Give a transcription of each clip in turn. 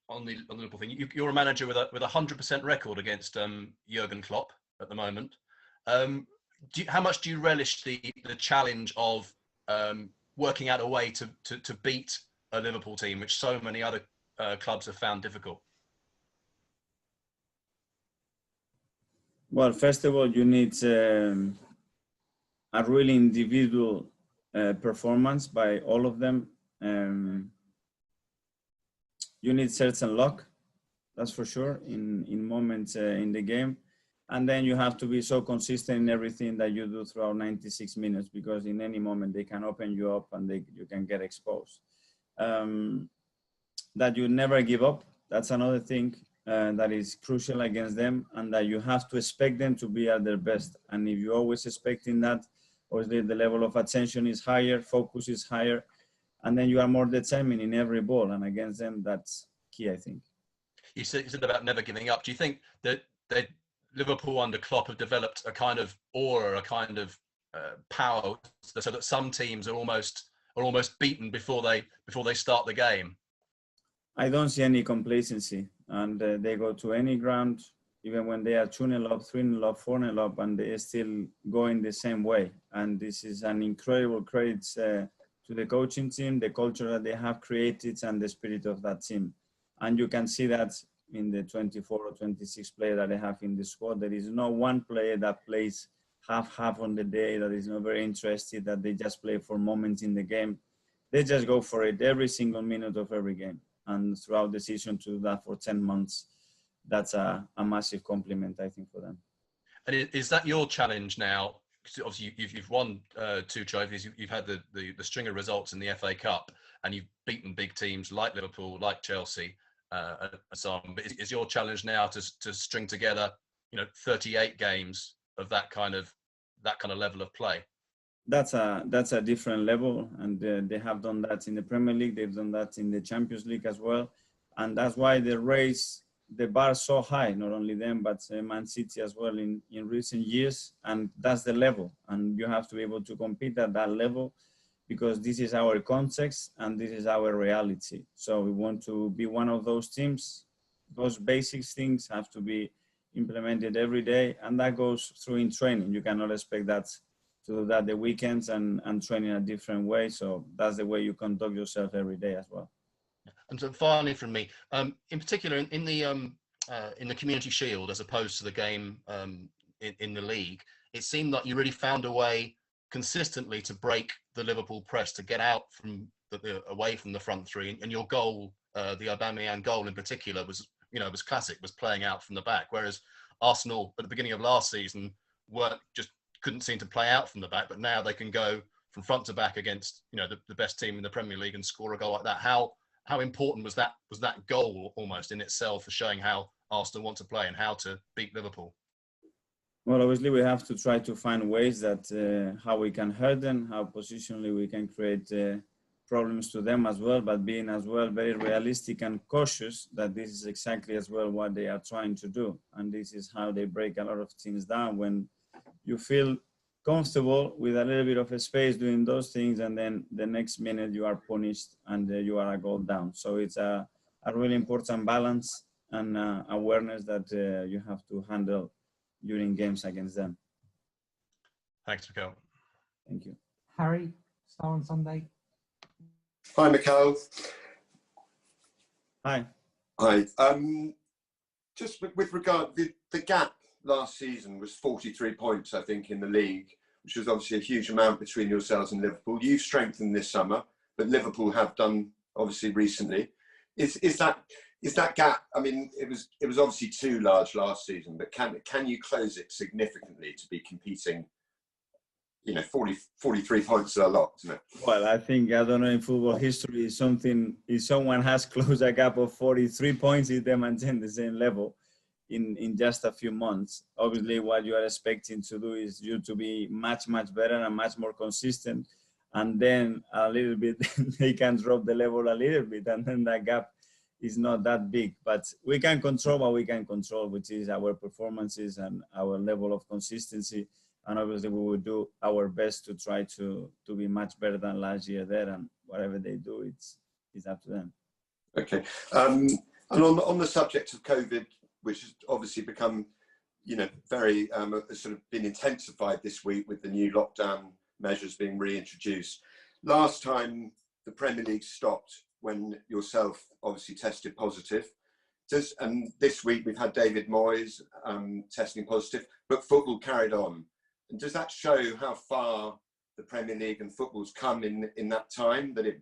on the Liverpool thing. You're a manager with a 100% record against Jurgen Klopp at the moment. How much do you relish the challenge of working out a way to beat a Liverpool team, which so many other clubs have found difficult? Well, first of all, you need a really individual performance by all of them. You need certain luck, that's for sure, in moments in the game. And then you have to be so consistent in everything that you do throughout 96 minutes, because in any moment they can open you up and you can get exposed. That you never give up, that's another thing that is crucial against them, and that you have to expect them to be at their best. And if you're always expecting that, obviously the level of attention is higher, focus is higher, and then you are more determined in every ball. And against them, that's key, I think. You said about never giving up. Do you think that Liverpool under Klopp have developed a kind of aura, a kind of power, so that some teams are almost beaten before they start the game? I don't see any complacency, and they go to any ground, even when they are 2-0 up, 3-0 up, 4-0 up, and they still going the same way. And this is an incredible credit to the coaching team, the culture that they have created, and the spirit of that team. And you can see that in the 24 or 26 players that they have in the squad. There is no one player that plays half on the day, that is not very interested, that they just play for moments in the game. They just go for it every single minute of every game. And throughout the season, to do that for 10 months, that's a massive compliment, I think, for them. And is that your challenge now? Obviously, you've won 2 trophies. You've had the string of results in the FA Cup, and you've beaten big teams like Liverpool, like Chelsea, and so on. But is your challenge now to string together, 38 games of that kind of level of play? That's a different level, and they have done that in the Premier League. They've done that in the Champions League as well, and that's why they raise the bar so high. Not only them, but Man City as well in recent years, and that's the level. And you have to be able to compete at that level, because this is our context and this is our reality. So we want to be one of those teams. Those basic things have to be implemented every day, and that goes through in training. You cannot expect that to do that the weekends and train in a different way. So that's the way you conduct yourself every day as well. And so finally from me, in particular in the Community Shield, as opposed to the game in the league, it seemed like you really found a way consistently to break the Liverpool press, to get out from away from the front three. And your goal, the Aubameyang goal in particular, was classic, was playing out from the back. Whereas Arsenal at the beginning of last season couldn't seem to play out from the back, but now they can go from front to back against the best team in the Premier League and score a goal like that. How important was that goal almost in itself for showing how Arsenal want to play and how to beat Liverpool? Well, obviously we have to try to find ways that how we can hurt them, how positionally we can create problems to them as well, but being as well very realistic and cautious that this is exactly as well what they are trying to do. And this is how they break a lot of teams down, when you feel comfortable with a little bit of a space doing those things, and then the next minute you are punished and you are a goal down. So it's a really important balance and awareness that you have to handle during games against them. Thanks, Mikel. Thank you. Harry, Star on Sunday. Hi, Mikel. Hi. Hi. Just with regard, the gap last season was 43 points, I think, in the league, which was obviously a huge amount between yourselves and Liverpool. You've strengthened this summer, but Liverpool have done obviously recently. Is that gap? I mean, it was obviously too large last season, but can you close it significantly to be competing? 43 points is a lot, isn't it? Well, I don't know in football history if someone has closed a gap of 43 points, if they maintain the same level in just a few months. Obviously, what you are expecting to do is you to be much better and much more consistent, and then a little bit they can drop the level a little bit, and then that gap is not that big. But we can control what we can control, which is our performances and our level of consistency. And obviously we will do our best to try to be much better than last year there, and whatever they do, it's up to them. Okay. And on the subject of COVID, which has obviously become, you know, very sort of been intensified this week with the new lockdown measures being reintroduced. Last time the Premier League stopped when yourself obviously tested positive. And this week we've had David Moyes testing positive, but football carried on. And does that show how far the Premier League and football's come in that time? That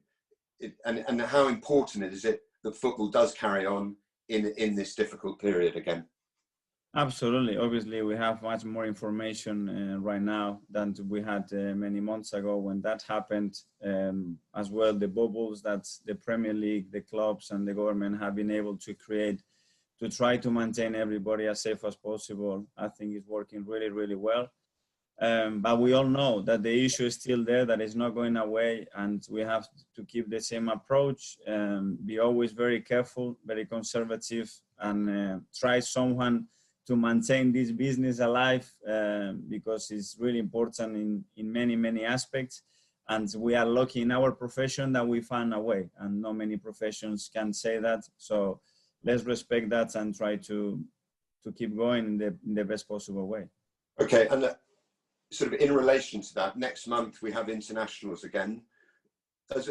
and how important is it that football does carry on in this difficult period again? Absolutely. Obviously, we have much more information right now than we had many months ago when that happened. As well, the bubbles that the Premier League, the clubs and the government have been able to create to try to maintain everybody as safe as possible, I think is working really, really well. But we all know that the issue is still there, that it's not going away, and we have to keep the same approach, be always very careful, very conservative, and try someone to maintain this business alive, because it's really important in many, many aspects. And we are lucky in our profession that we found a way, and not many professions can say that. So let's respect that and try to keep going in the best possible way. Okay, and sort of in relation to that, next month we have internationals again. As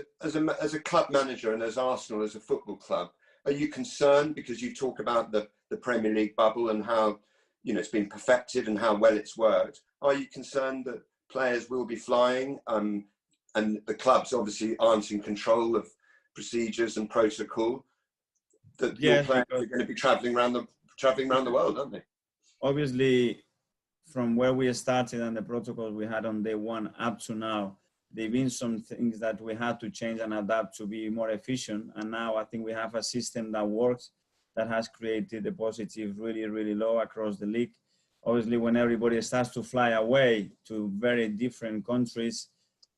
a club manager and as Arsenal as a football club, are you concerned, because you talk about the Premier League bubble and how, you know, it's been perfected and how well it's worked? Are you concerned that players will be flying and the clubs obviously aren't in control of procedures and protocol? That your players are going to be travelling around the world, aren't they? Obviously, from where we started and the protocols we had on day one up to now, there have been some things that we had to change and adapt to be more efficient. And now I think we have a system that works, that has created the positive really, really low across the league. Obviously, when everybody starts to fly away to very different countries,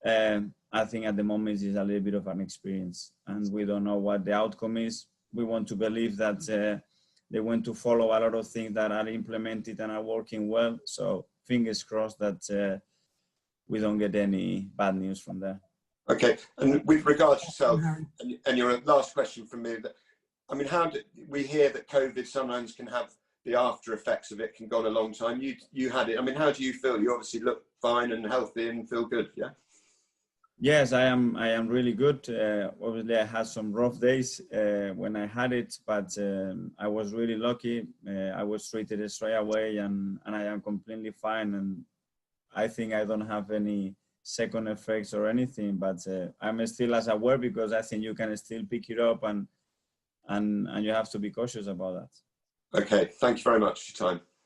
I think at the moment it's a little bit of an experience, and we don't know what the outcome is. We want to believe that they want to follow a lot of things that are implemented and are working well. So fingers crossed that we don't get any bad news from there. Okay, and with regards to yourself, and your last question from me, I mean, how do we hear that COVID sometimes can have the after effects of it, can go on a long time? You had it. I mean, how do you feel? You obviously look fine and healthy and feel good, yeah? Yes, I am really good. Obviously, I had some rough days when I had it, but I was really lucky. I was treated straight away, and I am completely fine. And I think I don't have any second effects or anything, but I'm still as aware, because I think you can still pick it up, and you have to be cautious about that. Okay, thank you very much for your time.